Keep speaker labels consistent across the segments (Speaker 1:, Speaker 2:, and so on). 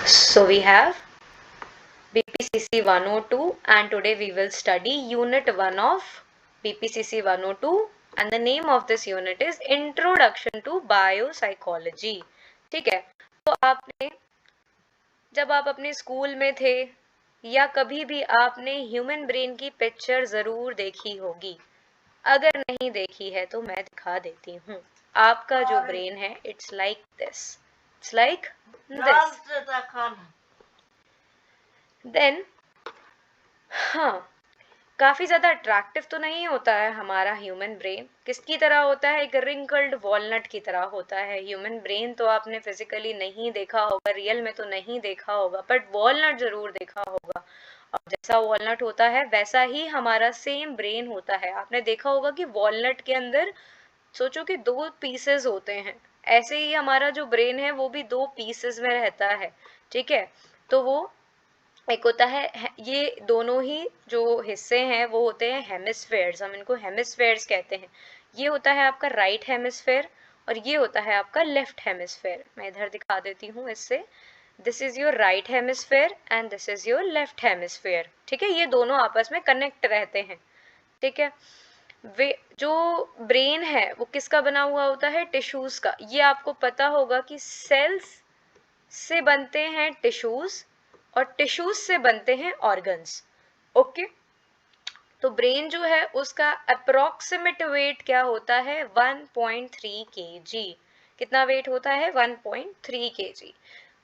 Speaker 1: So we have BPCC 102 and today we will study unit 1 of BPCC 102 and the name of this unit is Introduction to Biopsychology. ठीक है, तो आपने जब आप अपने school में थे या कभी भी आपने ह्यूमन ब्रेन की पिक्चर जरूर देखी होगी। अगर नहीं देखी है तो मैं दिखा देती हूँ। आपका जो ब्रेन है it's like this, it's like this. Then हाँ, काफी ज्यादा अट्रैक्टिव तो नहीं होता है हमारा ह्यूमन ब्रेन। किसकी तरह होता है? एक रिंकल्ड वॉलनट की तरह होता है ह्यूमन ब्रेन। तो आपने फिजिकली नहीं देखा होगा, रियल में तो नहीं देखा होगा, बट वॉलनट जरूर देखा होगा। और जैसा वॉलनट होता है वैसा ही हमारा सेम ब्रेन होता है। आपने देखा होगा कि वॉलनट के अंदर सोचो कि 2 पीसेस होते हैं, ऐसे ही हमारा जो ब्रेन है वो भी 2 पीसेस में रहता है। ठीक है, तो वो एक होता है, ये दोनों ही जो हिस्से हैं वो होते हैं हेमिस्फेयर्स, हम इनको हेमिस्फेयर्स कहते हैं। ये होता है आपका राइट हेमिस्फेयर और ये होता है आपका लेफ्ट हेमिस्फेयर। मैं इधर दिखा देती हूँ इससे। This is your right hemisphere and this is your left hemisphere. ठीक है, ये दोनों आपस में कनेक्ट रहते हैं। ठीक है, वे जो ब्रेन है वो किसका बना हुआ होता है? टिश्यूज का। ये आपको पता होगा कि सेल्स से बनते हैं टिश्यूज और टिश्यूज से बनते हैं ऑर्गन्स। ओके, तो ब्रेन जो है उसका अप्रोक्सीमेट वेट क्या होता है? 1.3 kg। कितना वेट होता है? 1.3 kg।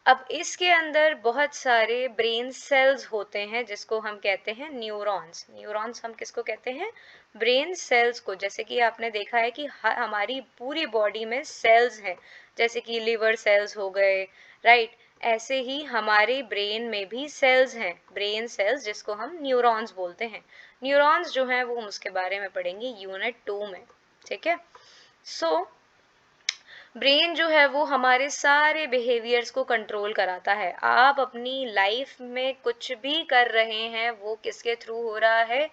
Speaker 1: अब इसके अंदर बहुत सारे ब्रेन सेल्स होते हैं जिसको हम कहते हैं न्यूरॉन्स। न्यूरॉन्स हम किसको कहते हैं? ब्रेन सेल्स को। जैसे कि आपने देखा है कि हमारी पूरी बॉडी में सेल्स हैं, जैसे कि लिवर सेल्स हो गए, राइट। ऐसे ही हमारे ब्रेन में भी सेल्स हैं, ब्रेन सेल्स, जिसको हम न्यूरॉन्स बोलते हैं। न्यूरॉन्स जो हैं वो हम उसके बारे में पढ़ेंगे यूनिट 2 में। ठीक है, सो ब्रेन जो है वो हमारे सारे बिहेवियर्स को कंट्रोल कराता है। आप अपनी लाइफ में कुछ भी कर रहे हैं वो किसके थ्रू हो रहा है?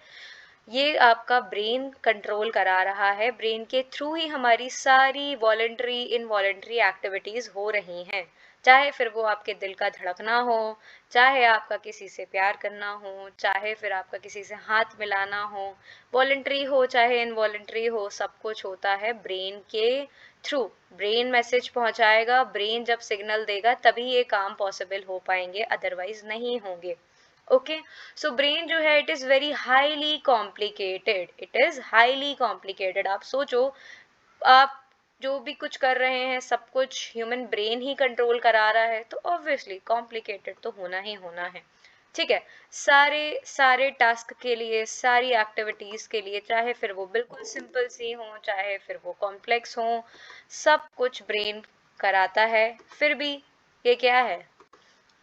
Speaker 1: ये आपका ब्रेन कंट्रोल करा रहा है। ब्रेन के थ्रू ही हमारी सारी वॉलंटरी इनवॉलंटरी एक्टिविटीज हो रही हैं। चाहे फिर वो आपके दिल का धड़कना हो, चाहे आपका किसी से प्यार करना हो, चाहे फिर आपका किसी से हाथ मिलाना हो, वॉलंटरी हो चाहे इनवॉलंटरी हो, सब कुछ होता है ब्रेन के थ्रू। ब्रेन मैसेज पहुंचाएगा, ब्रेन जब सिग्नल देगा तभी ये काम पॉसिबल हो पाएंगे, अदरवाइज नहीं होंगे। ओके, सो ब्रेन जो है it is very highly complicated, it is highly complicated. आप सोचो, आप जो भी कुछ कर रहे हैं सब कुछ ह्यूमन ब्रेन ही कंट्रोल करा रहा है, तो ऑब्वियसली कॉम्प्लिकेटेड तो होना ही होना है। ठीक है, सारे सारे टास्क के लिए, सारी एक्टिविटीज के लिए, चाहे फिर वो बिल्कुल सिंपल सी हो चाहे फिर वो कॉम्प्लेक्स हो, सब कुछ ब्रेन कराता है। फिर भी ये क्या है?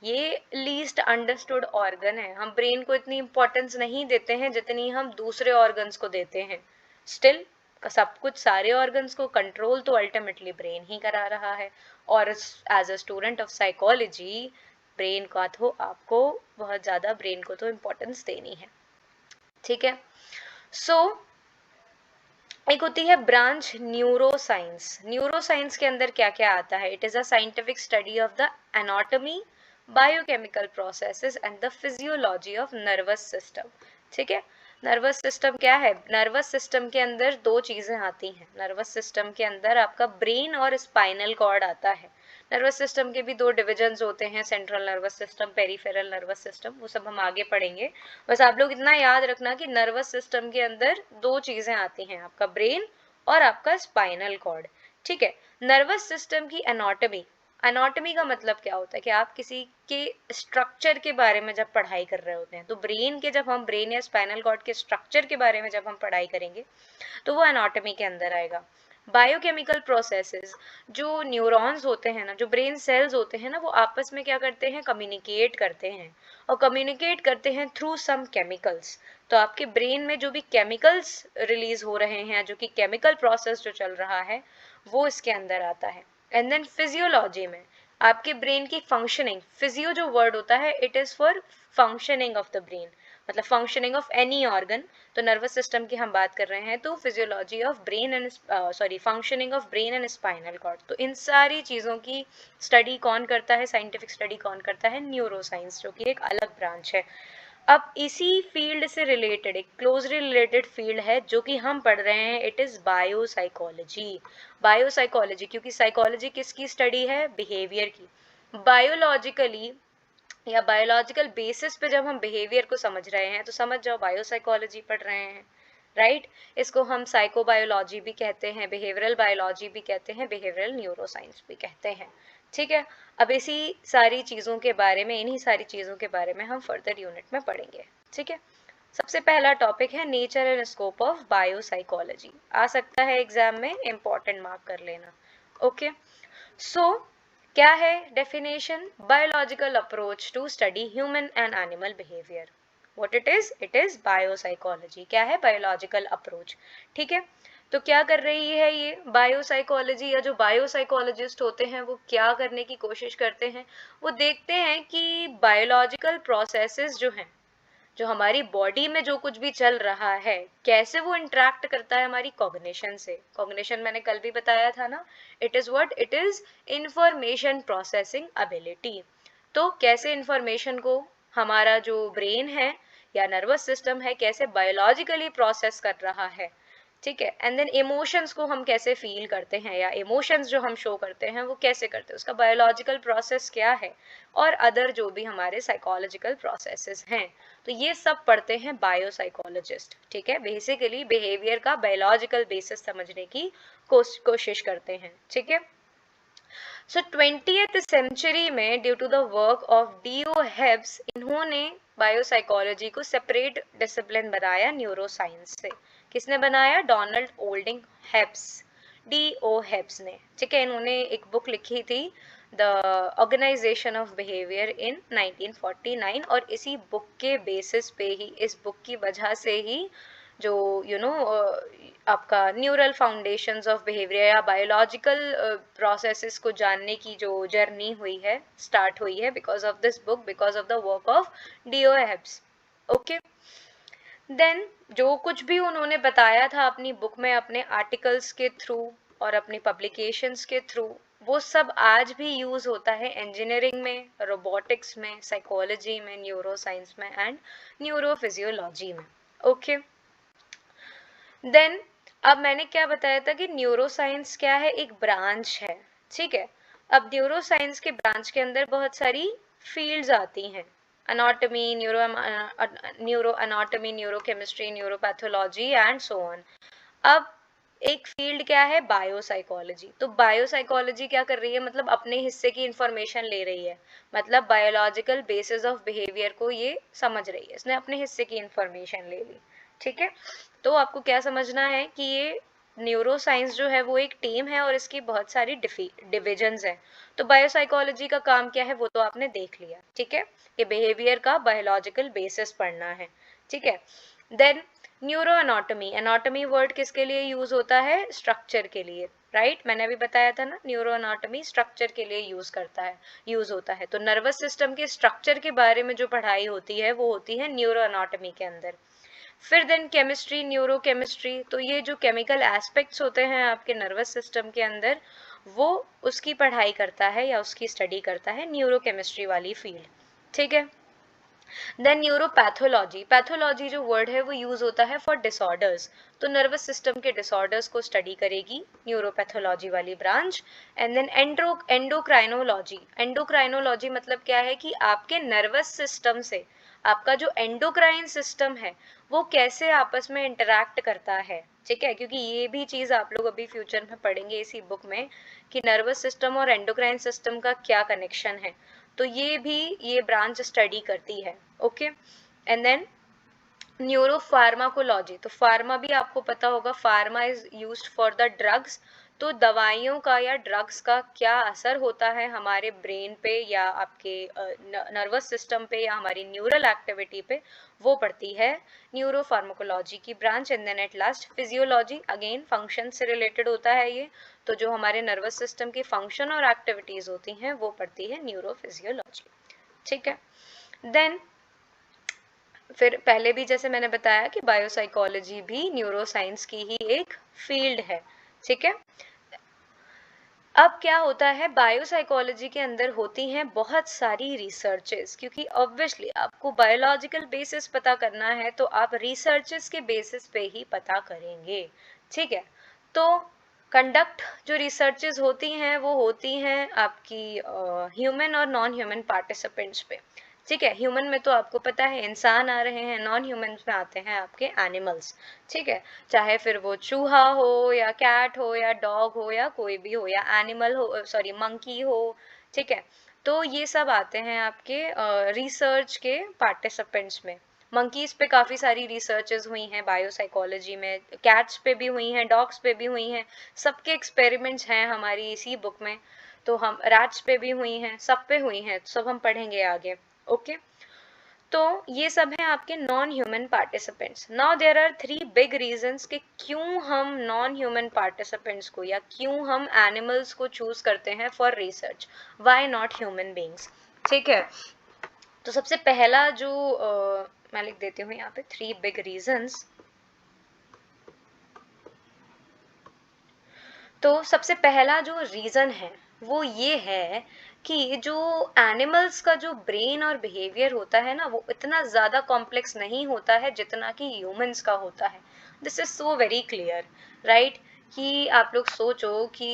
Speaker 1: ये लीस्ट अंडरस्टूड ऑर्गन है। हम ब्रेन को इतनी इंपॉर्टेंस नहीं देते हैं जितनी हम दूसरे ऑर्गन्स को देते हैं। स्टिल सब कुछ, सारे ऑर्गन्स को कंट्रोल तो अल्टीमेटली ब्रेन ही करा रहा है। और as a student of psychology, brain का तो आपको बहुत ज़्यादा, ब्रेन को तो इम्पोर्टेंस देनी है। ठीक है, सो एक होती है ब्रांच न्यूरोसाइंस। न्यूरोसाइंस के अंदर क्या क्या आता है? It is a scientific study of the anatomy, biochemical processes and the physiology of nervous system. ठीक है, नर्वस सिस्टम क्या है? नर्वस सिस्टम के अंदर 2 चीज़ें आती हैं। नर्वस सिस्टम के अंदर आपका ब्रेन और स्पाइनल कॉर्ड आता है। नर्वस सिस्टम के भी 2 डिविजन्स होते हैं, central nervous system, peripheral nervous system, वो सब हम आगे पढ़ेंगे। बस आप लोग इतना याद रखना कि नर्वस सिस्टम के अंदर 2 चीज़ें आती हैं, आपका ब्रेन और आपका स्पाइनल कॉर्ड। ठीक है, नर्वस सिस्टम की एनाटॉमी, एनाटॉमी का मतलब क्या होता है कि आप किसी के स्ट्रक्चर के बारे में जब पढ़ाई कर रहे होते हैं, तो ब्रेन के, जब हम ब्रेन या स्पाइनल कॉर्ड के स्ट्रक्चर के बारे में जब हम पढ़ाई करेंगे तो वो एनाटॉमी के अंदर आएगा। बायोकेमिकल प्रोसेसेस, जो न्यूरॉन्स होते हैं ना, जो ब्रेन सेल्स होते हैं ना, वो आपस में क्या करते हैं? कम्युनिकेट करते हैं, और कम्युनिकेट करते हैं थ्रू सम केमिकल्स। तो आपके ब्रेन में जो भी केमिकल्स रिलीज हो रहे हैं, जो कि केमिकल प्रोसेस जो चल रहा है, वो इसके अंदर आता है। एंड देन फिजियोलॉजी में आपके ब्रेन की फंक्शनिंग, फिजियो जो वर्ड होता है it is for functioning of the brain. मतलब फंक्शनिंग ऑफ एनी ऑर्गन, तो नर्वस सिस्टम की हम बात कर रहे हैं, तो physiology of brain and functioning of brain and spinal cord, तो इन सारी चीज़ों की स्टडी कौन करता है, साइंटिफिक स्टडी कौन करता है, न्यूरो साइंस, जो कि एक अलग ब्रांच है। अब इसी फील्ड से रिलेटेड एक क्लोजली रिलेटेड फील्ड है जो कि हम पढ़ रहे हैं, इट इज़ बायोसाइकोलॉजी। बायोसाइकोलॉजी, क्योंकि साइकोलॉजी किसकी स्टडी है, बिहेवियर की। बायोलॉजिकली या बायोलॉजिकल बेसिस पे जब हम बिहेवियर को समझ रहे हैं तो समझ जाओ बायोसाइकोलॉजी पढ़ रहे हैं, राइट। इसको हम साइकोबायोलॉजी भी कहते हैं, बिहेवियरल बायोलॉजी भी कहते हैं, बिहेवियरल न्यूरोसाइंस भी कहते हैं, ठीक है। अब इसी सारी चीज़ों के बारे में, इन्हीं सारी चीज़ों के बारे में हम फर्दर यूनिट में पढ़ेंगे, ठीक है। सबसे पहला टॉपिक है nature and scope of biopsychology, आ सकता है एग्जाम में, इंपॉर्टेंट मार्क कर लेना, ओके। सो क्या है definition, biological approach to study human and animal behaviour. What it is biopsychology. क्या है, बायोलॉजिकल अप्रोच, ठीक है। तो क्या कर रही है ये बायोसाइकोलॉजी, या जो बायोसाइकोलॉजिस्ट होते हैं वो क्या करने की कोशिश करते हैं, वो देखते हैं कि बायोलॉजिकल प्रोसेसेस जो हैं, जो हमारी बॉडी में जो कुछ भी चल रहा है, कैसे वो इंटरेक्ट करता है हमारी कॉग्निशन से। कॉग्निशन मैंने कल भी बताया था ना, it is what, it is information processing ability. तो कैसे इंफॉर्मेशन को हमारा जो ब्रेन है या नर्वस सिस्टम है कैसे बायोलॉजिकली प्रोसेस कर रहा है, ठीक है। एंड देन इमोशंस को हम कैसे फील करते हैं, या इमोशंस जो हम शो करते हैं वो कैसे करते हैं, उसका बायोलॉजिकल प्रोसेस क्या है, और अदर जो भी हमारे साइकोलॉजिकल प्रोसेसेस हैं, तो ये सब पढ़ते हैं बायोसाइकोलॉजिस्ट, ठीक है। बेसिकली बिहेवियर का बायोलॉजिकल बेसिस समझने की कोशिश करते हैं, ठीक है। सो 20th सेंचुरी में due to the work of D O Hebbs, इन्होंने बायोसाइकोलॉजी को सेपरेट डिसिप्लिन बनाया न्यूरो साइंस से। किसने बनाया, Donald Olding Hebbs, D O Hebbs ने, ठीक है। इन्होंने एक बुक लिखी थी the organisation of behaviour in 1949, और इसी बुक के बेसिस पे ही, इस बुक की वजह से ही जो आपका न्यूरल फाउंडेशंस ऑफ बिहेवियर या बायोलॉजिकल प्रोसेसेस को जानने की जो जर्नी हुई है, स्टार्ट हुई है, because of this book, because of the work of D O Hebbs, okay. Then जो कुछ भी उन्होंने बताया था अपनी बुक में, अपने आर्टिकल्स के थ्रू और अपनी पब्लिकेशंस के थ्रू, वो सब आज भी यूज होता है इंजीनियरिंग में, रोबोटिक्स में, साइकोलॉजी में, न्यूरो साइंस में एंड न्यूरोफिजियोलॉजी में, ओके। देन अब मैंने क्या बताया था कि न्यूरो साइंस क्या है, एक ब्रांच है, ठीक है। अब न्यूरो साइंस के ब्रांच के अंदर बहुत सारी फील्ड्स आती हैं, anatomy, neuro anatomy, neuro chemistry, neuropathology and so on. अब एक फील्ड क्या है, बायोसाइकोलॉजी। तो बायोसाइकोलॉजी क्या कर रही है, मतलब अपने हिस्से की इंफॉर्मेशन ले रही है, मतलब बायोलॉजिकल बेसिस ऑफ बिहेवियर को ये समझ रही है, इसने अपने हिस्से की इंफॉर्मेशन ले ली, ठीक है। तो आपको क्या समझना है कि ये न्यूरो साइंस जो है वो एक टीम है और इसकी बहुत सारी डिविजन्स हैं। तो बायोसाइकोलॉजी का काम क्या है वो तो आपने देख लिया, ठीक है। ये बिहेवियर का बायोलॉजिकल बेसिस पढ़ना है, ठीक है। Then neuro anatomy, anatomy word किसके लिए यूज होता है, स्ट्रक्चर के लिए, राइट। मैंने अभी बताया था ना, न्यूरो एनाटॉमी स्ट्रक्चर के लिए यूज होता है। तो नर्वस सिस्टम के स्ट्रक्चर के बारे में जो पढ़ाई होती है वो होती है न्यूरो एनाटॉमी के अंदर। फिर देन केमिस्ट्री, न्यूरो केमिस्ट्री, तो ये जो केमिकल एस्पेक्ट्स होते हैं आपके नर्वस सिस्टम के अंदर, वो उसकी पढ़ाई करता है या उसकी स्टडी करता है न्यूरो केमिस्ट्री वाली फील्ड, ठीक है। देन न्यूरोपैथोलॉजी, पैथोलॉजी जो वर्ड है वो यूज होता है फॉर डिसऑर्डर्स, तो नर्वस सिस्टम के डिसऑर्डर्स को स्टडी करेगी न्यूरोपैथोलॉजी वाली branch. And then endocrinology, endocrinology मतलब क्या है कि आपके नर्वस सिस्टम से आपका जो एंडोक्राइन सिस्टम है वो कैसे आपस में इंटरैक्ट करता है, ठीक है। क्योंकि ये भी चीज आप लोग अभी फ्यूचर में पढ़ेंगे इसी बुक में कि नर्वस सिस्टम और एंडोक्राइन सिस्टम का क्या कनेक्शन है, तो ये भी ये ब्रांच स्टडी करती है, okay. And then neuro pharmacology, तो फार्मा भी आपको पता होगा, pharma is used for the drugs, तो दवाइयों का या ड्रग्स का क्या असर होता है हमारे ब्रेन पे या आपके नर्वस सिस्टम पे या हमारी न्यूरल एक्टिविटी पे, वो पढ़ती है न्यूरो फार्माकोलॉजी की branch. And then at last physiology, again function से रिलेटेड होता है ये, तो जो हमारे नर्वस सिस्टम की फंक्शन और एक्टिविटीज होती हैं वो पढ़ती है न्यूरो फिजियोलॉजी, ठीक है। देन फिर पहले भी जैसे मैंने बताया कि बायोसाइकोलॉजी भी न्यूरोसाइंस की ही एक फील्ड है, ठीक है। अब क्या होता है, बायोसाइकोलॉजी के अंदर होती हैं बहुत सारी रिसर्चेस, क्योंकि ऑब्वियसली आपको बायोलॉजिकल बेसिस पता करना है तो आप रिसर्चेस के बेसिस पे ही पता करेंगे, ठीक है। तो कंडक्ट जो रिसर्चेस होती हैं वो होती हैं आपकी ह्यूमन और नॉन ह्यूमन पार्टिसिपेंट्स पे, ठीक है। ह्यूमन में तो आपको पता है इंसान आ रहे हैं, नॉन ह्यूमन में आते हैं आपके एनिमल्स, ठीक है। चाहे फिर वो चूहा हो या कैट हो या डॉग हो या कोई भी हो या एनिमल हो, सॉरी मंकी हो, ठीक है। तो ये सब आते हैं आपके रिसर्च के पार्टिसिपेंट्स में। मंकीज पे काफ़ी सारी रिसर्चेस हुई हैं बायोसाइकोलॉजी में, कैट्स पे भी हुई हैं, डॉग्स पे भी हुई हैं, सबके एक्सपेरिमेंट्स हैं हमारी इसी बुक में। तो हम रैट्स पे भी हुई हैं, सब पे हुई हैं, सब हम पढ़ेंगे आगे, ओके। तो ये सब हैं आपके non human participants. Now there are 3 big reasons कि क्यों हम नॉन ह्यूमन पार्टिसिपेंट्स को या क्यों हम एनिमल्स को चूज करते हैं for research, why not human beings, ठीक है। तो सबसे पहला जो मैं लिख देती हूँ यहाँ पे 3 बिग रीजंस। तो सबसे पहला जो रीजन है वो ये है कि जो एनिमल्स का जो ब्रेन और बिहेवियर होता है ना, वो इतना ज़्यादा कॉम्प्लेक्स नहीं होता है जितना कि ह्यूमंस का होता है। This is so very clear, right. कि आप लोग सोचो कि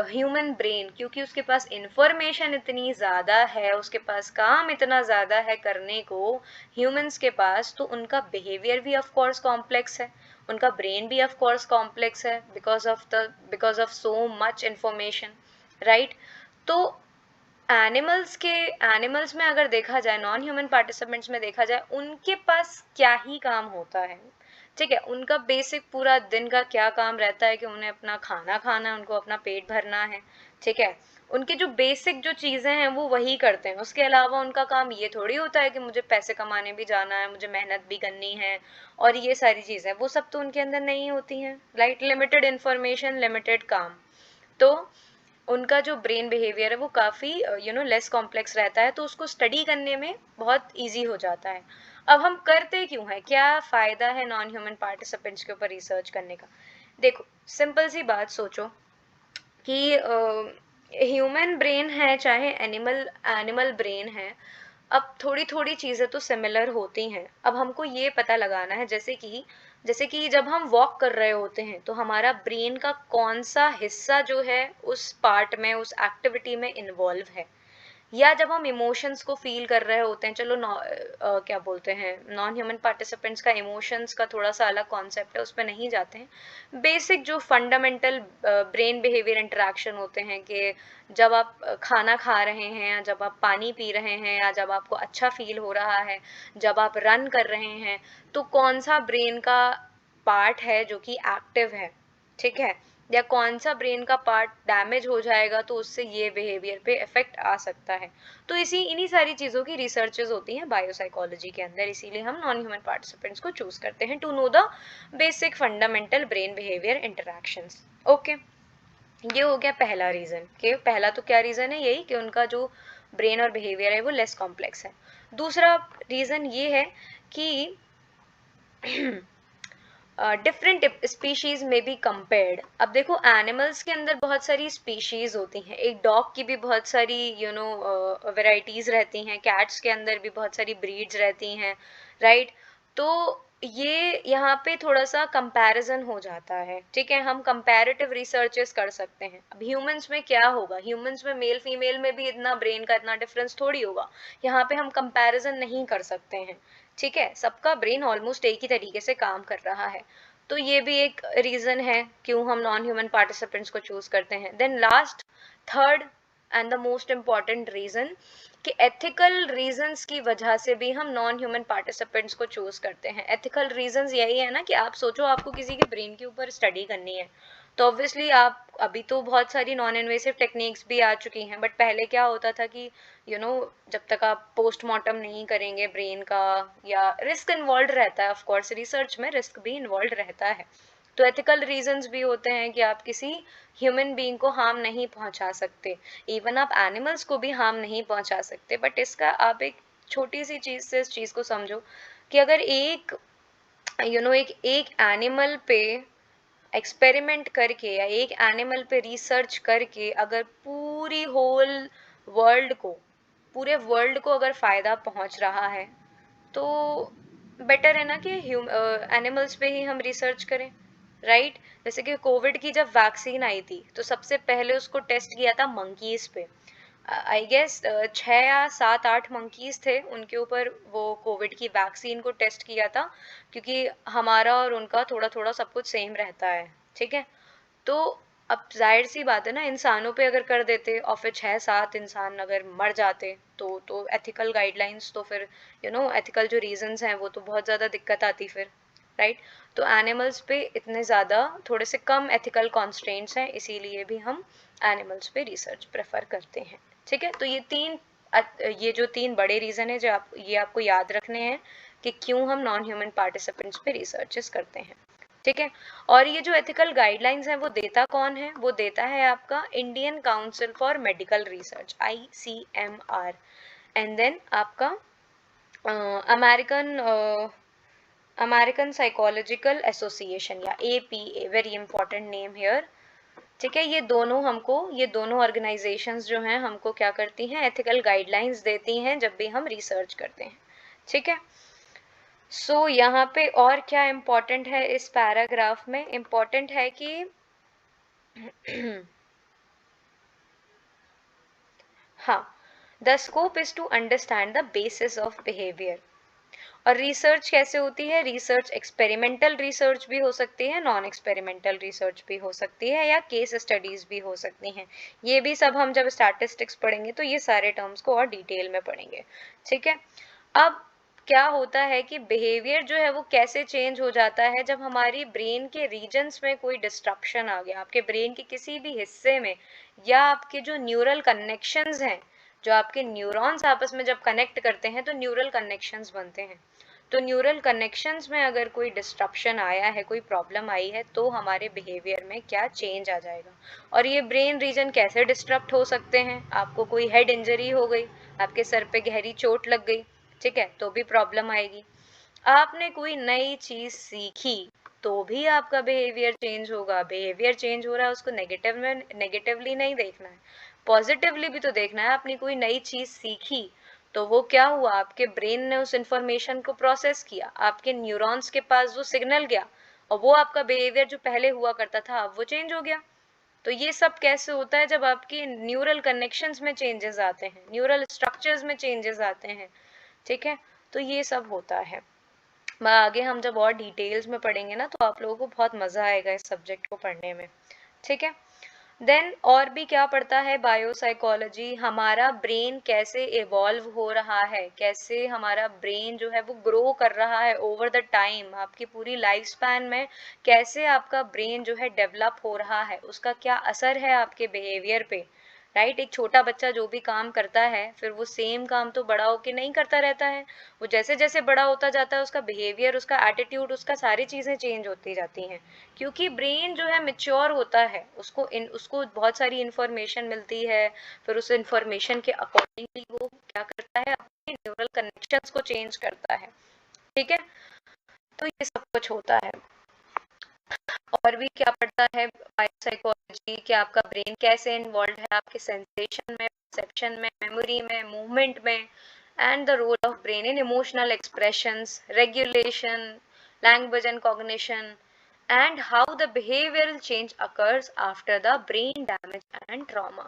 Speaker 1: ह्यूमन ब्रेन, क्योंकि उसके पास इंफॉर्मेशन इतनी ज़्यादा है, उसके पास काम इतना ज़्यादा है करने को ह्यूमंस के पास, तो उनका बिहेवियर भी ऑफ कोर्स कॉम्प्लेक्स है, उनका ब्रेन भी ऑफ कोर्स कॉम्प्लेक्स है because of so much information, right. तो एनिमल्स में अगर देखा जाए, नॉन ह्यूमन पार्टिसिपेंट्स में देखा जाए, उनके पास क्या ही काम होता है, ठीक है। उनका बेसिक पूरा दिन का क्या काम रहता है कि उन्हें अपना खाना खाना है, उनको अपना पेट भरना है, ठीक है। उनके जो बेसिक जो चीज़ें हैं वो वही करते हैं, उसके अलावा उनका काम ये थोड़ी होता है कि मुझे पैसे कमाने भी जाना है, मुझे मेहनत भी करनी है और ये सारी चीज़ें, वो सब तो उनके अंदर नहीं होती हैं, राइट। लिमिटेड इंफॉर्मेशन, लिमिटेड काम। तो उनका जो ब्रेन बिहेवियर है वो काफ़ी लेस कॉम्प्लेक्स रहता है, तो उसको स्टडी करने में बहुत इजी हो जाता है। अब हम करते क्यों हैं, क्या फ़ायदा है नॉन ह्यूमन पार्टिसिपेंट्स के ऊपर रिसर्च करने का। देखो सिंपल सी बात सोचो कि ह्यूमन ब्रेन है चाहे एनिमल एनिमल ब्रेन है, अब थोड़ी थोड़ी चीज़ें तो सिमिलर होती हैं। अब हमको ये पता लगाना है, जैसे कि जब हम वॉक कर रहे होते हैं तो हमारा ब्रेन का कौन सा हिस्सा जो है उस पार्ट में, उस एक्टिविटी में इन्वॉल्व है, या जब हम इमोशंस को फील कर रहे होते हैं, चलो क्या बोलते हैं, नॉन ह्यूमन पार्टिसिपेंट्स का इमोशंस का थोड़ा सा अलग कॉन्सेप्ट है, उस पर नहीं जाते हैं। बेसिक जो फंडामेंटल ब्रेन बिहेवियर इंटरेक्शन होते हैं कि जब आप खाना खा रहे हैं, या जब आप पानी पी रहे हैं, या जब आपको अच्छा फील हो रहा है, जब आप रन कर रहे हैं, तो कौन सा ब्रेन का पार्ट है जो कि एक्टिव है, ठीक है, या कौन सा ब्रेन का पार्ट डैमेज हो जाएगा तो उससे ये बिहेवियर पे इफेक्ट आ सकता है। तो इन्हीं सारी चीज़ों की रिसर्चेज होती हैं बायोसाइकोलॉजी के अंदर, इसीलिए हम नॉन ह्यूमन पार्टिसिपेंट्स को चूज करते हैं to know the basic fundamental brain behaviour interactions, okay. ये हो गया पहला रीजन, कि पहला तो क्या रीजन है, यही कि उनका जो ब्रेन और बिहेवियर है वो लेस कॉम्प्लेक्स है। दूसरा रीजन ये है कि डिफरेंट स्पीशीज में बी कंपेयर्ड। अब देखो एनिमल्स के अंदर बहुत सारी स्पीशीज होती हैं, एक डॉग की भी बहुत सारी वेराइटीज रहती हैं, कैट्स के अंदर भी बहुत सारी ब्रीड्स रहती हैं, राइट। तो ये यहाँ पे थोड़ा सा कंपैरिजन हो जाता है, ठीक है, हम कंपैरेटिव रिसर्चेस कर सकते हैं। अब ह्यूमंस में क्या होगा, ह्यूमंस में मेल फीमेल में भी इतना ब्रेन का इतना डिफरेंस थोड़ी होगा, यहाँ पे हम कंपैरिजन नहीं कर सकते हैं, ठीक है। सबका ब्रेन ऑलमोस्ट एक ही तरीके से काम कर रहा है, तो ये भी एक रीजन है क्यों हम नॉन ह्यूमन पार्टिसिपेंट्स को चूज करते हैं। Then last, third and the most important reason, कि एथिकल रीजंस की वजह से भी हम नॉन ह्यूमन पार्टिसिपेंट्स को चूज करते हैं। एथिकल रीजंस यही है ना कि आप सोचो आपको किसी के ब्रेन के ऊपर स्टडी करनी है, तो ऑब्वियसली आप, अभी तो बहुत सारी नॉन इन्वेसिव टेक्निक्स भी आ चुकी हैं, बट पहले क्या होता था कि जब तक आप पोस्टमार्टम नहीं करेंगे ब्रेन का, या रिस्क इन्वॉल्व रहता है, ऑफ कोर्स रिसर्च में रिस्क भी इन्वॉल्व रहता है, तो एथिकल रीजंस भी होते हैं कि आप किसी ह्यूमन बीइंग को हार्म नहीं पहुंचा सकते, इवन आप एनिमल्स को भी हार्म नहीं पहुंचा सकते। बट इसका आप एक छोटी सी चीज से इस चीज को समझो, कि अगर एक एक एनिमल पे एक्सपेरिमेंट करके या एक एनिमल पे रिसर्च करके अगर पूरे वर्ल्ड को अगर फायदा पहुंच रहा है, तो बेटर है ना कि एनिमल्स पे ही हम रिसर्च करें, राइट? जैसे कि कोविड की जब वैक्सीन आई थी तो सबसे पहले उसको टेस्ट किया था मंकीज पे। आई गेस 6 या 7 8 मंकीज थे, उनके ऊपर वो कोविड की वैक्सीन को टेस्ट किया था, क्योंकि हमारा और उनका थोड़ा थोड़ा सब कुछ सेम रहता है, ठीक है? तो अब जाहिर सी बात है ना, इंसानों पे अगर कर देते और फिर 6 7 इंसान अगर मर जाते तो एथिकल गाइडलाइंस तो फिर एथिकल जो रीजंस हैं वो तो बहुत ज़्यादा दिक्कत आती फिर, राइट? तो एनिमल्स पे इतने ज़्यादा थोड़े से कम एथिकल कॉन्स्ट्रेंट्स हैं, इसीलिए भी हम एनिमल्स पे रिसर्च प्रेफर करते हैं, ठीक है? तो ये जो 3 बड़े रीज़न है, ये आपको याद रखने हैं कि क्यों हम नॉन ह्यूमन पार्टिसिपेंट्स पे रिसर्चेस करते हैं, ठीक है? और ये जो एथिकल गाइडलाइंस हैं वो देता कौन है? वो देता है आपका Indian council for medical research, ICMR, and then आपका अमेरिकन अमेरिकन साइकोलॉजिकल एसोसिएशन या APA, very important name here, ठीक है? ये दोनों ऑर्गेनाइजेशंस जो हैं हमको क्या करती हैं? एथिकल गाइडलाइंस देती हैं जब भी हम रिसर्च करते हैं, ठीक है? सो यहाँ पे और क्या इम्पोर्टेंट है इस पैराग्राफ में? इम्पोर्टेंट है कि हाँ, the scope is to understand the basis of behaviour. और रिसर्च कैसे होती है? रिसर्च एक्सपेरिमेंटल रिसर्च भी हो सकती है, नॉन एक्सपेरिमेंटल रिसर्च भी हो सकती है, या केस स्टडीज भी हो सकती हैं। ये भी सब हम जब स्टैटिस्टिक्स पढ़ेंगे तो ये सारे टर्म्स को और डिटेल में पढ़ेंगे, ठीक है? अब क्या होता है कि बिहेवियर जो है वो कैसे चेंज हो जाता है जब हमारी ब्रेन के रीजन्स में कोई डिस्ट्रप्शन आ गया, आपके ब्रेन के किसी भी हिस्से में, या आपके जो न्यूरल कनेक्शंस हैं, जो आपके न्यूरॉन्स आपस में जब कनेक्ट करते हैं तो न्यूरल कनेक्शंस बनते हैं। तो न्यूरल कनेक्शंस में अगर कोई डिस्ट्रप्शन आया है, कोई प्रॉब्लम आई है, तो हमारे बिहेवियर में क्या चेंज आ जाएगा। और ये ब्रेन रीजन कैसे डिस्टर्ब हो सकते हैं? आपको कोई हेड इंजरी हो गई, आपके सर पे गहरी चोट लग गई, ठीक है, तो भी प्रॉब्लम आएगी। आपने कोई नई चीज सीखी तो भी आपका बिहेवियर चेंज होगा। बिहेवियर चेंज हो रहा है, उसको नेगेटिवली नहीं देखना है, पॉजिटिवली भी तो देखना है। आपने कोई नई चीज सीखी तो वो क्या हुआ? आपके ब्रेन ने उस इंफॉर्मेशन को प्रोसेस किया, आपके न्यूरॉन्स के पास वो सिग्नल गया, और वो आपका बिहेवियर जो पहले हुआ करता था अब वो चेंज हो गया। तो ये सब कैसे होता है? जब आपकी न्यूरल कनेक्शंस में चेंजेस आते हैं, न्यूरल स्ट्रक्चर्स में चेंजेस आते हैं, ठीक है? तो ये सब होता है। आगे हम जब और डिटेल्स में पढ़ेंगे ना तो आप लोगों को बहुत मजा आएगा इस सब्जेक्ट को पढ़ने में, ठीक है? देन और भी क्या पढ़ता है बायोसाइकोलॉजी? हमारा ब्रेन कैसे इवॉल्व हो रहा है, कैसे हमारा ब्रेन जो है वो ग्रो कर रहा है ओवर द टाइम, आपकी पूरी लाइफ स्पैन में कैसे आपका ब्रेन जो है डेवलप हो रहा है, उसका क्या असर है आपके बिहेवियर पे, राइट? एक छोटा बच्चा जो भी काम करता है फिर वो सेम काम तो बड़ा होके नहीं करता रहता है, वो जैसे जैसे बड़ा होता जाता है उसका बिहेवियर, उसका एटीट्यूड, उसका सारी चीजें चेंज होती जाती हैं, क्योंकि ब्रेन जो है मिच्योर होता है, उसको बहुत सारी इंफॉर्मेशन मिलती है, फिर उस इंफॉर्मेशन के अकॉर्डिंगली वो क्या करता है? अपने न्यूरल कनेक्शंस को चेंज करता है, ठीक है? तो ये सब कुछ होता है। और भी क्या पढ़ता है बायोसाइकोलॉजी? कि आपका ब्रेन कैसे इन्वॉल्व है आपके सेंसेशन में, परसेप्शन में, मेमोरी में, मूवमेंट में, and the role of brain in emotional expressions, regulation, language and cognition, and how the behavioral change occurs after the brain damage and trauma.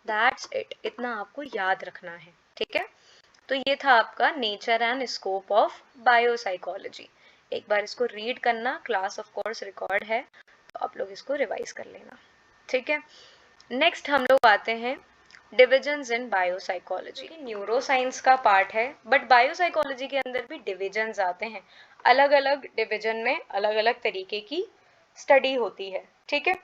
Speaker 1: That's it. इतना आपको याद रखना है, ठीक है? तो ये था आपका nature and scope of biopsychology. एक बार इसको रीड करना, क्लास ऑफ कोर्स रिकॉर्ड है तो आप लोग इसको रिवाइज कर लेना, ठीक है? नेक्स्ट हम लोग आते हैं डिविजन्स इन बायोसाइकोलॉजी। न्यूरो साइंस का पार्ट है, बट बायोसाइकोलॉजी के अंदर भी डिविजन्स आते हैं। अलग अलग डिविजन में अलग अलग तरीके की स्टडी होती है, ठीक है?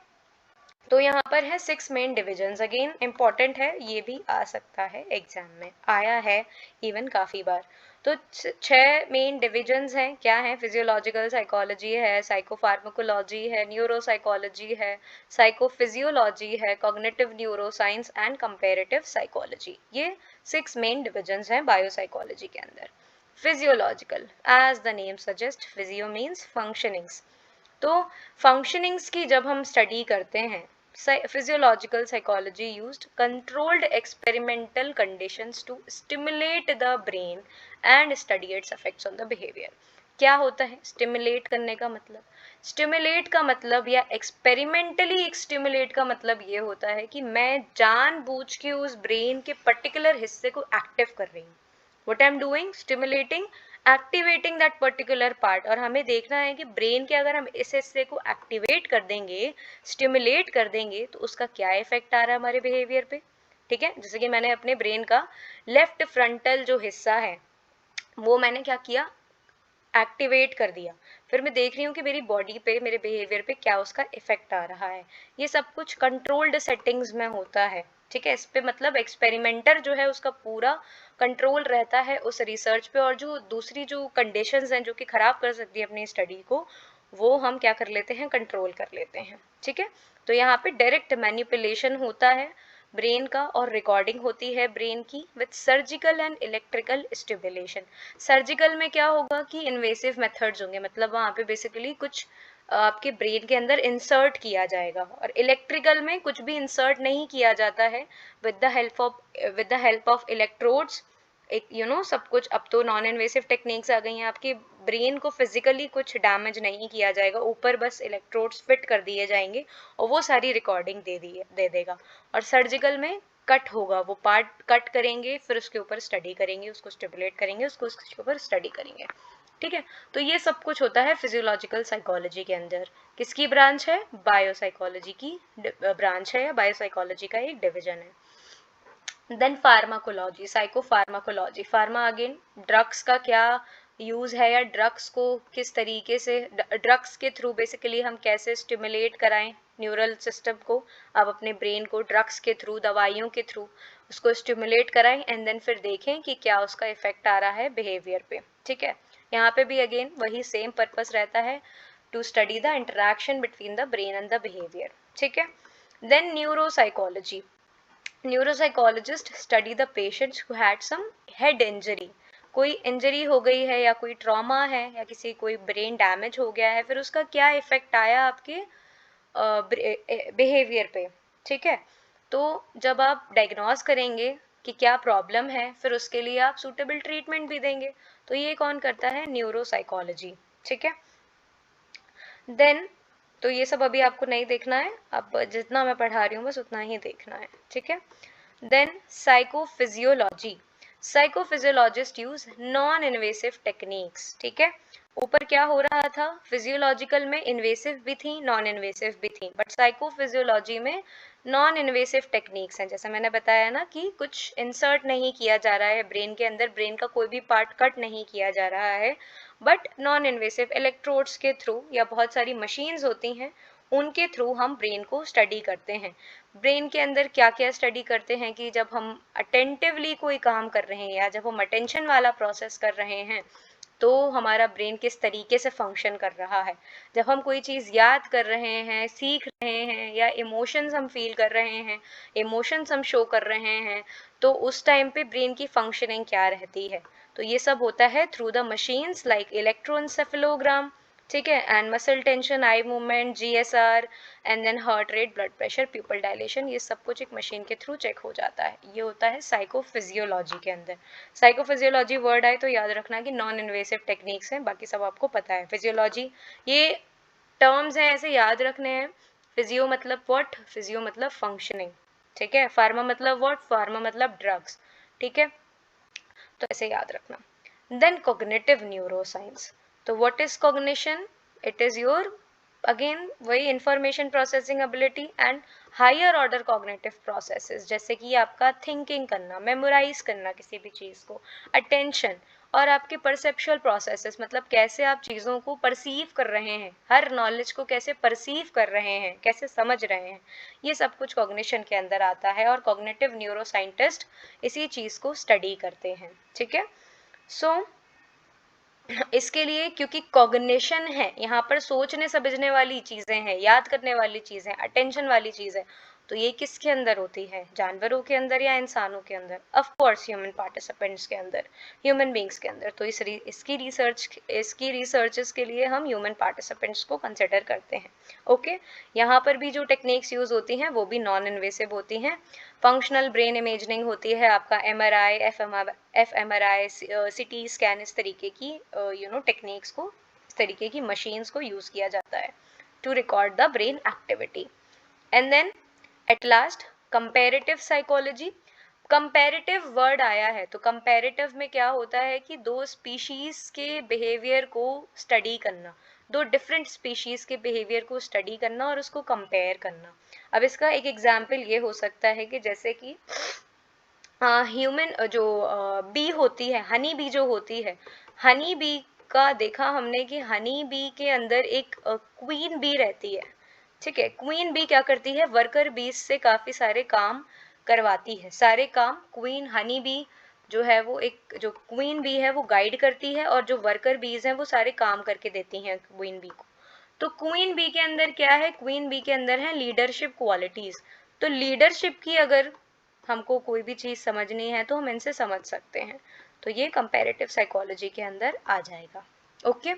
Speaker 1: तो यहाँ पर है 6 मेन डिविजन्स। अगेन इम्पॉर्टेंट है, ये भी आ सकता है एग्जाम में, आया है इवन काफी बार। तो 6 मेन डिविजन्स हैं। क्या है? फिजियोलॉजिकल साइकोलॉजी है, साइकोफार्माकोलॉजी है, न्यूरोसाइकोलॉजी है, साइकोफिजियोलॉजी है, cognitive neuroscience and comparative psychology. ये 6 मेन डिविजन्स हैं बायोसाइकोलॉजी के अंदर। Physiological, as the name suggest, physio means functionings. तो फंक्शनिंग्स की जब हम स्टडी करते हैं, physiological psychology used controlled experimental conditions to stimulate the brain and study its effects on the behaviour. क्या होता है स्टिमुलेट करने का मतलब? स्टिमुलेट का मतलब या एक्सपेरिमेंटली स्टिमुलेट का मतलब ये होता है कि मैं जानबूझ के उस ब्रेन के पर्टिकुलर हिस्से को एक्टिव कर रही हूँ। What I'm doing, stimulating, activating that particular part। और हमें देखना है कि ब्रेन के अगर हम इस हिस्से को एक्टिवेट कर देंगे, स्टिमुलेट कर देंगे, तो उसका क्या इफेक्ट आ रहा है हमारे बिहेवियर पे। ठीक है, जैसे कि मैंने अपने ब्रेन का लेफ्ट फ्रंटल जो हिस्सा है वो मैंने क्या किया, एक्टिवेट कर दिया। फिर मैं देख रही हूँ कि मेरी बॉडी पे, मेरे बिहेवियर पे क्या उसका इफेक्ट आ रहा है। ये सब कुछ कंट्रोल्ड सेटिंग्स में होता है। ठीक है, इस पे मतलब एक्सपेरिमेंटर जो है उसका पूरा कंट्रोल रहता है उस रिसर्च पे, और जो दूसरी जो कंडीशंस हैं जो कि खराब कर सकती है अपनी स्टडी को, वो हम क्या कर लेते हैं, कंट्रोल कर लेते हैं। ठीक है, तो यहाँ पे डायरेक्ट मैनिपुलेशन होता है ब्रेन का, और रिकॉर्डिंग होती है ब्रेन की with surgical and electrical stimulation. Surgical में क्या होगा कि इन्वेसिव मेथड्स होंगे, मतलब वहाँ पे बेसिकली कुछ आपके ब्रेन के अंदर इंसर्ट किया जाएगा, और इलेक्ट्रिकल में कुछ भी इंसर्ट नहीं किया जाता है। With the help of electrodes, एक सब कुछ। अब तो नॉन इन्वेसिव टेक्निक्स आ गई हैं, आपके ब्रेन को फिजिकली कुछ डैमेज नहीं किया जाएगा, ऊपर बस इलेक्ट्रोड्स फिट कर दिए जाएंगे और वो सारी रिकॉर्डिंग दे देगा। और सर्जिकल में कट होगा, वो पार्ट कट करेंगे, फिर उसके ऊपर स्टडी करेंगे, उसको स्टिमुलेट करेंगे, उसके ऊपर स्टडी करेंगे। ठीक है, तो ये सब कुछ होता है फिजियोलॉजिकल साइकोलॉजी के अंदर। किसकी ब्रांच है? बायोसाइकोलॉजी की ब्रांच है, या बायोसाइकोलॉजी का एक डिवीजन है। Then pharmacology, psychopharmacology. Pharma again drugs का क्या यूज है, या ड्रग्स को किस तरीके से, ड्रग्स के थ्रू बेसिकली हम कैसे स्टिमुलेट कराएं न्यूरल सिस्टम को। आप अपने ब्रेन को ड्रग्स के थ्रू, दवाइयों के थ्रू उसको स्टिमुलेट कराएं, एंड देन फिर देखें कि क्या उसका इफेक्ट आ रहा है बिहेवियर पे। ठीक है, यहाँ पे भी अगेन वही सेम पर्पस रहता है, to study the interaction between the brain and the behaviour. ठीक है, then neuropsychology. Neuropsychologist study the patients who had some head injury. कोई इंजरी हो गई है, या कोई ट्रॉमा है, या किसी कोई ब्रेन डैमेज हो गया है, फिर उसका क्या इफेक्ट आया आपके बिहेवियर पे। ठीक है, तो जब आप डायग्नोज करेंगे कि क्या प्रॉब्लम है, फिर उसके लिए आप सूटेबल ट्रीटमेंट भी देंगे। तो ये कौन करता है? न्यूरोसाइकोलॉजी। ठीक है, देन तो ये सब अभी आपको नहीं देखना है, अब जितना मैं पढ़ा रही हूँ बस उतना ही देखना है। ठीक है, then psychophysiology. Psychophysiologist use non invasive techniques. ठीक है, ऊपर क्या हो रहा था, फिजियोलॉजिकल में इन्वेसिव भी थी, नॉन इन्वेसिव भी थी, बट साइकोफिजियोलॉजी में नॉन इन्वेसिव टेक्निक्स हैं। जैसे मैंने बताया ना कि कुछ इंसर्ट नहीं किया जा रहा है ब्रेन के अंदर, ब्रेन का कोई भी पार्ट कट नहीं किया जा रहा है, बट नॉन इन्वेसिव इलेक्ट्रोड्स के थ्रू, या बहुत सारी मशीन्स होती हैं उनके थ्रू हम ब्रेन को स्टडी करते हैं। ब्रेन के अंदर क्या क्या स्टडी करते हैं कि जब हम अटेंटिवली कोई काम कर रहे हैं, या जब हम अटेंशन वाला प्रोसेस कर रहे हैं, तो हमारा ब्रेन किस तरीके से फंक्शन कर रहा है। जब हम कोई चीज़ याद कर रहे हैं, सीख रहे हैं, या इमोशंस हम फील कर रहे हैं, इमोशंस हम शो कर रहे हैं, तो उस टाइम पे ब्रेन की फंक्शनिंग क्या रहती है। तो ये सब होता है through the machines like electroencephalogram. ठीक है, and muscle tension, eye movement, GSR, and then heart rate, blood pressure, pupil dilation, ये सब कुछ एक मशीन के थ्रू चेक हो जाता है। ये होता है साइकोफिजियोलॉजी के अंदर। साइकोफिजियोलॉजी वर्ड आए तो याद रखना कि नॉन इन्वेसिव टेक्निक्स हैं, बाकी सब आपको पता है। फिजियोलॉजी, ये टर्म्स हैं, ऐसे याद रखने हैं। फिजियो मतलब व्हाट, फिजियो मतलब फंक्शनिंग। ठीक है, फार्मा मतलब व्हाट, फार्मा मतलब ड्रग्स। ठीक है, तो ऐसे याद रखना। Then cognitive neuroscience. तो what is cognition? It is your again वही information processing ability and higher order cognitive processes, जैसे कि आपका थिंकिंग करना, मेमोराइज करना किसी भी चीज़ को, अटेंशन, और आपके परसेप्चुअल प्रोसेसेस, मतलब कैसे आप चीज़ों को परसीव कर रहे हैं, हर नॉलेज को कैसे परसीव कर रहे हैं, कैसे समझ रहे हैं, ये सब कुछ कॉग्निशन के अंदर आता है, और कॉग्निटिव न्यूरोसाइंटिस्ट इसी चीज़ को स्टडी करते हैं। ठीक है, सो इसके लिए, क्योंकि कॉग्निशन है यहाँ पर, सोचने समझने वाली चीज़ें हैं, याद करने वाली चीज़ है, अटेंशन वाली चीज़ है, तो ये किसके अंदर होती है, जानवरों के अंदर या इंसानों के अंदर? ऑफ कोर्स ह्यूमन पार्टिसिपेंट्स के अंदर, ह्यूमन बींग्स के अंदर। तो इसकी रिसर्चेस के लिए हम ह्यूमन पार्टिसिपेंट्स को कंसिडर करते हैं। ओके, यहाँ पर भी जो टेक्निक्स यूज होती हैं वो भी नॉन इन्वेसिव होती हैं। फंक्शनल ब्रेन इमेजिंग होती है, आपका MRI, fMRI, CT स्कैन, इस तरीके की टेक्निक्स को, इस तरीके की मशीन्स को यूज किया जाता है to record the brain activity. And then at last comparative psychology. Comparative word आया है तो कंपैरेटिव में क्या होता है कि दो स्पीशीज के बिहेवियर को स्टडी करना, दो डिफरेंट स्पीशीज के बिहेवियर को स्टडी करना और उसको कंपेयर करना। अब इसका एक एग्जाम्पल ये हो सकता है कि जैसे कि ह्यूमन जो बी होती है, हनी बी जो होती है, हनी बी का देखा हमने कि हनी बी के अंदर एक क्वीन बी रहती है। ठीक है, क्वीन बी क्या करती है, वर्कर बीज से काफी सारे काम करवाती है, सारे काम क्वीन हनी बी जो है वो, एक जो क्वीन बी है वो गाइड करती है और जो वर्कर बीज हैं वो सारे काम करके देती हैं क्वीन बी को। तो क्वीन बी के अंदर क्या है, क्वीन बी के अंदर है लीडरशिप क्वालिटीज। तो लीडरशिप की अगर हमको कोई भी चीज समझनी है तो हम इनसे समझ सकते हैं। तो ये कंपैरेटिव साइकोलॉजी के अंदर आ जाएगा। ओके,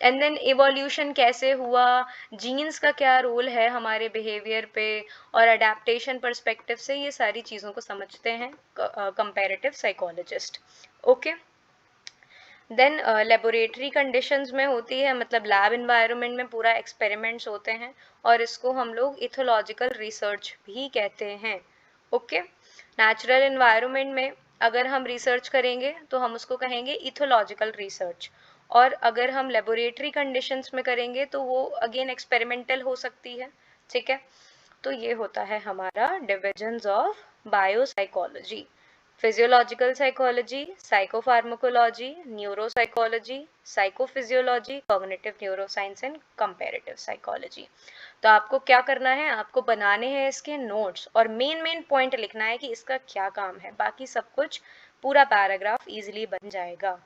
Speaker 1: एंड देन इवोल्यूशन कैसे हुआ, जीन्स का क्या रोल है हमारे बिहेवियर पे, और अडेप्टेशन पर्सपेक्टिव से ये सारी चीज़ों को समझते हैं comparative psychologist. Okay, then laboratory conditions में होती है, मतलब लैब इन्वायरमेंट में पूरा एक्सपेरिमेंट्स होते हैं और इसको हम लोग इथोलॉजिकल रिसर्च भी कहते हैं। ओके, नेचुरल इन्वायरमेंट में अगर हम रिसर्च करेंगे तो हम उसको कहेंगे इथोलॉजिकल रिसर्च, और अगर हम लेबोरेटरी कंडीशंस में करेंगे तो वो अगेन एक्सपेरिमेंटल हो सकती है। ठीक है, तो ये होता है हमारा divisions of biopsychology: physiological psychology, psychopharmacology, neuropsychology, psychophysiology, cognitive neuroscience and comparative psychology. तो आपको क्या करना है, आपको बनाने हैं इसके नोट्स और मेन पॉइंट लिखना है कि इसका क्या काम है, बाकी सब कुछ पूरा पैराग्राफ इजीली बन जाएगा।